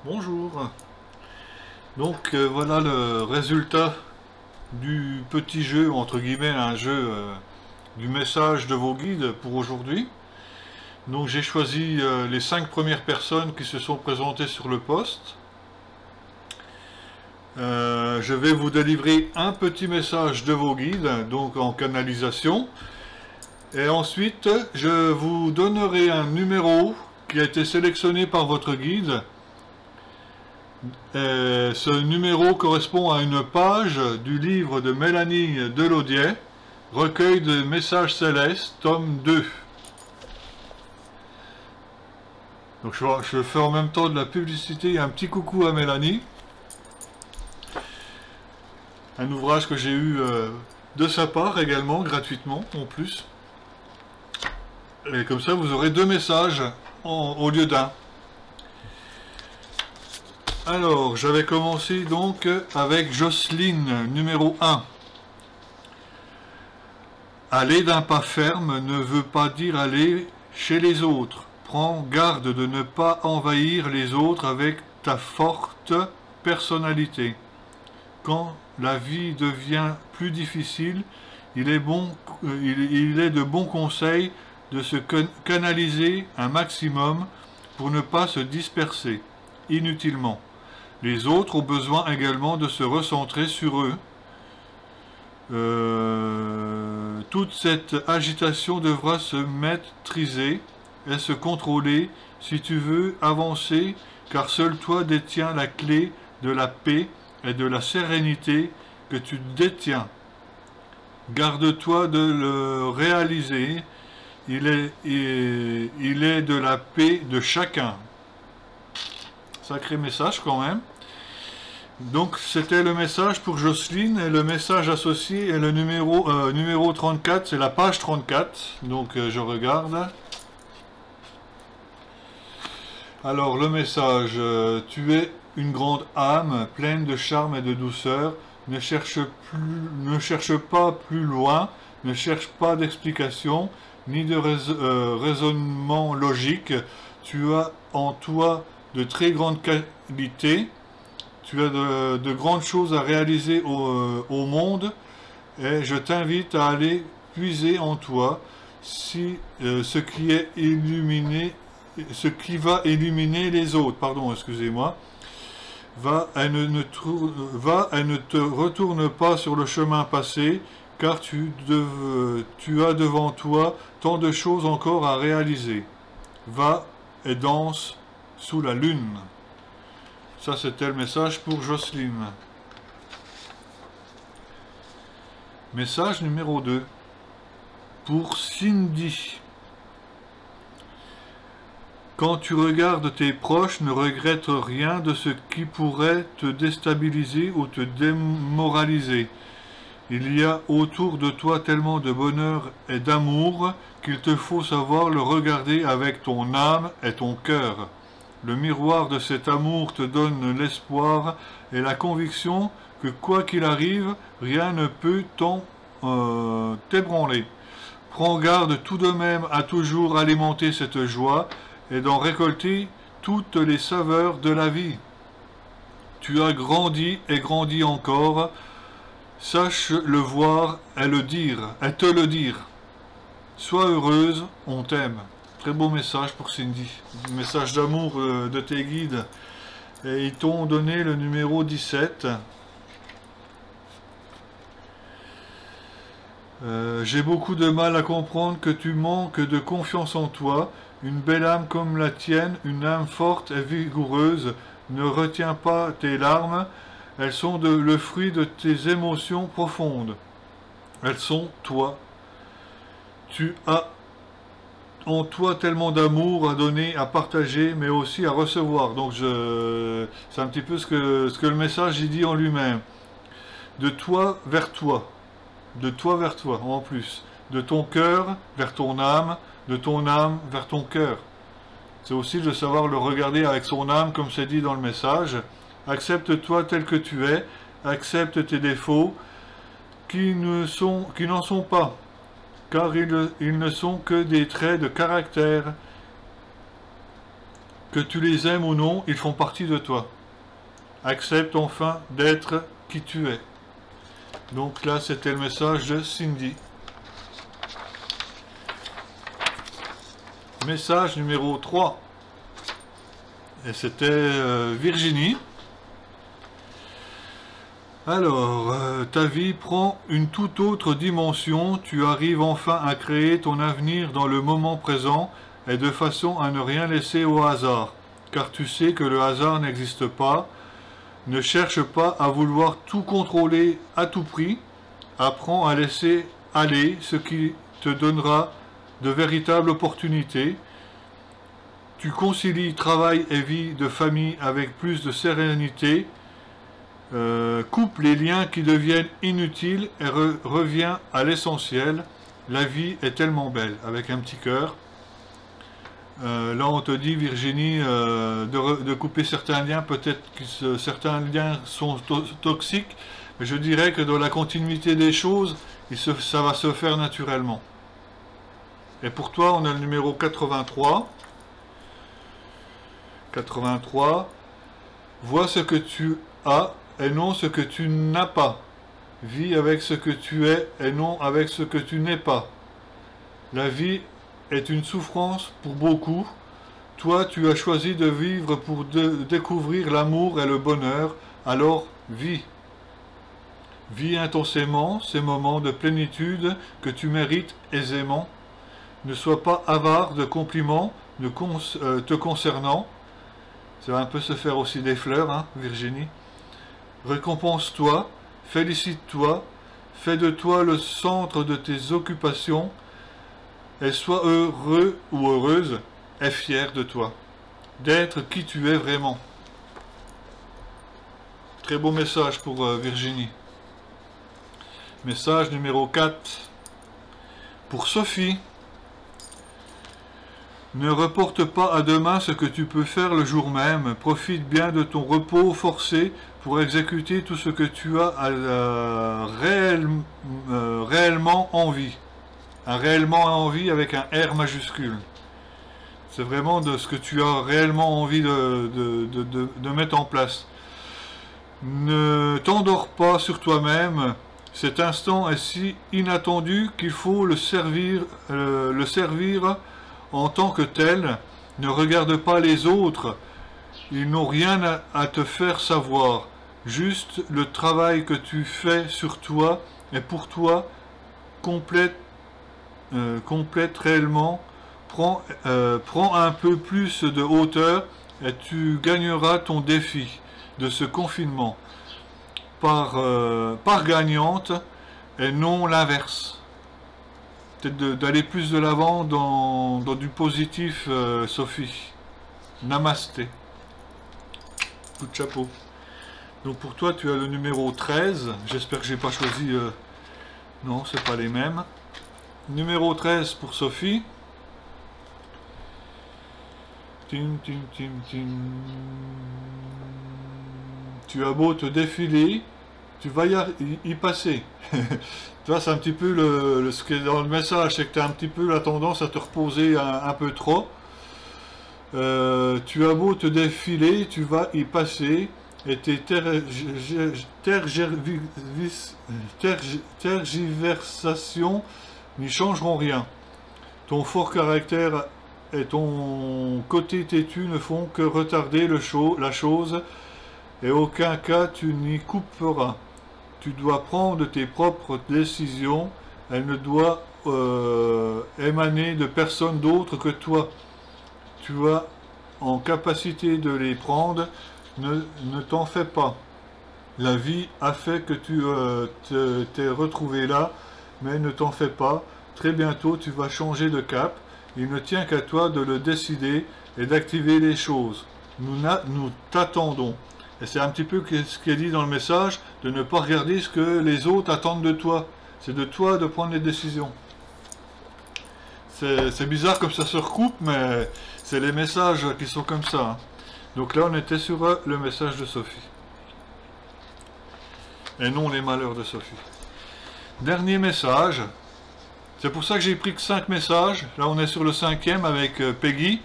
Bonjour. Donc voilà le résultat du petit jeu, entre guillemets, un jeu du message de vos guides pour aujourd'hui. Donc j'ai choisi les 5 premières personnes qui se sont présentées sur le poste. Je vais vous délivrer un petit message de vos guides, donc en canalisation. Et ensuite, je vous donnerai un numéro qui a été sélectionné par votre guide. Ce numéro correspond à une page du livre de Mélanie Delaudier, Recueil de messages célestes, tome 2. Donc je fais en même temps de la publicité et un petit coucou à Mélanie. Un ouvrage que j'ai eu de sa part également, gratuitement en plus. Et comme ça vous aurez 2 messages au lieu d'un. Alors, j'avais commencé donc avec Jocelyne, numéro 1. Aller d'un pas ferme ne veut pas dire aller chez les autres. Prends garde de ne pas envahir les autres avec ta forte personnalité. Quand la vie devient plus difficile, il est de bons conseils de se canaliser un maximum pour ne pas se disperser inutilement. Les autres ont besoin également de se recentrer sur eux. Toute cette agitation devra se maîtriser et se contrôler si tu veux avancer, car seul toi détiens la clé de la paix et de la sérénité que tu détiens. Garde-toi de le réaliser. Il est de la paix de chacun. Sacré message quand même. Donc c'était le message pour Jocelyne, et le message associé est le numéro 34, c'est la page 34, donc je regarde. Alors le message, tu es une grande âme, pleine de charme et de douceur, ne cherche pas plus loin, ne cherche pas d'explication, ni de raisonnement logique, tu as en toi de très grandes qualités. Tu as de grandes choses à réaliser au monde, et je t'invite à aller puiser en toi ce qui va illuminer les autres. Pardon, excusez-moi. Va et ne te retourne pas sur le chemin passé, car tu as devant toi tant de choses encore à réaliser. Va et danse sous la lune. Ça, c'était le message pour Jocelyne. Message numéro 2. Pour Cindy. Quand tu regardes tes proches, ne regrette rien de ce qui pourrait te déstabiliser ou te démoraliser. Il y a autour de toi tellement de bonheur et d'amour qu'il te faut savoir le regarder avec ton âme et ton cœur. Le miroir de cet amour te donne l'espoir et la conviction que quoi qu'il arrive, rien ne peut t'ébranler. Prends garde tout de même à toujours alimenter cette joie et d'en récolter toutes les saveurs de la vie. Tu as grandi et grandi encore. Sache le voir et te le dire. Sois heureuse, on t'aime. Très beau message pour Cindy. Message d'amour de tes guides. Et ils t'ont donné le numéro 17. J'ai beaucoup de mal à comprendre que tu manques de confiance en toi. Une belle âme comme la tienne, une âme forte et vigoureuse, ne retient pas tes larmes. Elles sont le fruit de tes émotions profondes. Elles sont toi. Tu as en toi tellement d'amour à donner, à partager, mais aussi à recevoir. Donc c'est un petit peu ce que le message il dit en lui-même. De toi vers toi. De toi vers toi, en plus. De ton cœur vers ton âme, de ton âme vers ton cœur. C'est aussi de savoir le regarder avec son âme, comme c'est dit dans le message. Accepte-toi tel que tu es, accepte tes défauts, qui n'en sont pas, car ils ne sont que des traits de caractère. Que tu les aimes ou non, ils font partie de toi. Accepte enfin d'être qui tu es. Donc là, c'était le message de Cindy. Message numéro 3. Et c'était Virginie. Alors, ta vie prend une toute autre dimension. Tu arrives enfin à créer ton avenir dans le moment présent et de façon à ne rien laisser au hasard. Car tu sais que le hasard n'existe pas. Ne cherche pas à vouloir tout contrôler à tout prix. Apprends à laisser aller ce qui te donnera de véritables opportunités. Tu concilies travail et vie de famille avec plus de sérénité. Coupe les liens qui deviennent inutiles et reviens à l'essentiel. La vie est tellement belle, avec un petit cœur. Là on te dit, Virginie, de couper certains liens. Peut-être que certains liens sont toxiques, mais je dirais que dans la continuité des choses, ça va se faire naturellement. Et pour toi, on a le numéro 83. 83. Vois ce que tu as et non ce que tu n'as pas. Vis avec ce que tu es et non avec ce que tu n'es pas. La vie est une souffrance pour beaucoup. Toi, tu as choisi de vivre pour découvrir l'amour et le bonheur. Alors, vis. Vis intensément ces moments de plénitude que tu mérites aisément. Ne sois pas avare de compliments te concernant. Ça va un peu se faire aussi des fleurs, hein, Virginie. Récompense-toi, félicite-toi, fais de toi le centre de tes occupations et sois heureux ou heureuse et fier de toi, d'être qui tu es vraiment. Très beau message pour Virginie. Message numéro 4 pour Sophie. Ne reporte pas à demain ce que tu peux faire le jour même. Profite bien de ton repos forcé pour exécuter tout ce que tu as réellement envie. Un réellement envie avec un R majuscule. C'est vraiment de ce que tu as réellement envie de mettre en place. Ne t'endors pas sur toi-même. Cet instant est si inattendu qu'il faut le servir en tant que tel. Ne regarde pas les autres, ils n'ont rien à te faire savoir. Juste le travail que tu fais sur toi et pour toi complète réellement. Prends un peu plus de hauteur et tu gagneras ton défi de ce confinement par gagnante et non l'inverse. Peut-être d'aller plus de l'avant dans du positif, Sophie. Namasté. Coup de chapeau. Donc pour toi, tu as le numéro 13. J'espère que j'ai pas choisi... Non, c'est pas les mêmes. Numéro 13 pour Sophie. Tim, tim, tim, tim. Tu as beau te défiler, tu vas y passer. Tu vois, c'est un petit peu ce qui est dans le message, c'est que tu as un petit peu la tendance à te reposer un peu trop. Tu as beau te défiler, tu vas y passer, et tes tergiversations n'y changeront rien. Ton fort caractère et ton côté têtu ne font que retarder la chose, et aucun cas tu n'y couperas. Tu dois prendre tes propres décisions, elles ne doivent émaner de personne d'autre que toi. Tu as en capacité de les prendre, ne t'en fais pas. La vie a fait que tu t'es retrouvé là, mais ne t'en fais pas. Très bientôt tu vas changer de cap. Il ne tient qu'à toi de le décider et d'activer les choses. Nous t'attendons. Et c'est un petit peu ce qui est dit dans le message, de ne pas regarder ce que les autres attendent de toi. C'est de toi de prendre les décisions. C'est bizarre comme ça se recoupe, mais c'est les messages qui sont comme ça. Hein. Donc là, on était sur le message de Sophie. Et non les malheurs de Sophie. Dernier message. C'est pour ça que j'ai pris que 5 messages. Là, on est sur le 5e avec Peggy.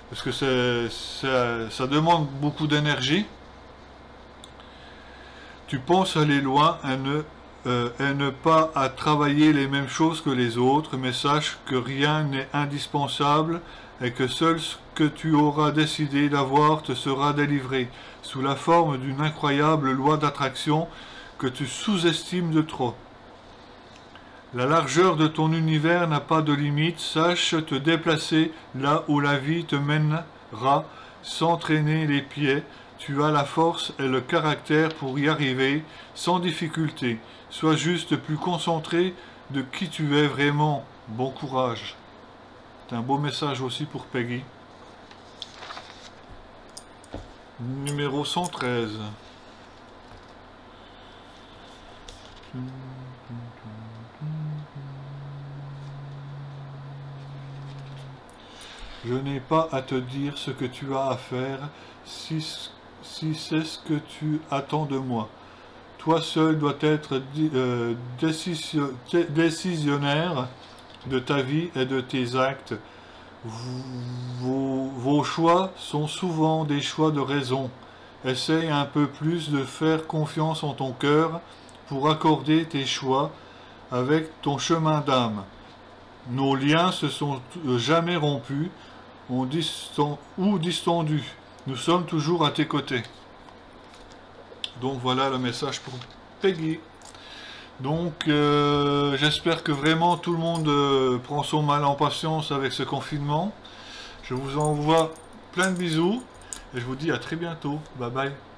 parce que ça demande beaucoup d'énergie. Tu penses aller loin et ne pas à travailler les mêmes choses que les autres, mais sache que rien n'est indispensable et que seul ce que tu auras décidé d'avoir te sera délivré, sous la forme d'une incroyable loi d'attraction que tu sous-estimes de trop. La largeur de ton univers n'a pas de limite, sache te déplacer là où la vie te mènera sans traîner les pieds. Tu as la force et le caractère pour y arriver sans difficulté. Sois juste plus concentré de qui tu es vraiment. Bon courage. C'est un beau message aussi pour Peggy. Numéro 113. Je n'ai pas à te dire ce que tu as à faire si c'est ce que tu attends de moi. Toi seul dois être décisionnaire de ta vie et de tes actes. Vos choix sont souvent des choix de raison. Essaye un peu plus de faire confiance en ton cœur pour accorder tes choix avec ton chemin d'âme. Nos liens se sont jamais rompus ou distendus. Nous sommes toujours à tes côtés. Donc voilà le message pour Peggy. Donc j'espère que vraiment tout le monde prend son mal en patience avec ce confinement. Je vous envoie plein de bisous et je vous dis à très bientôt. Bye bye.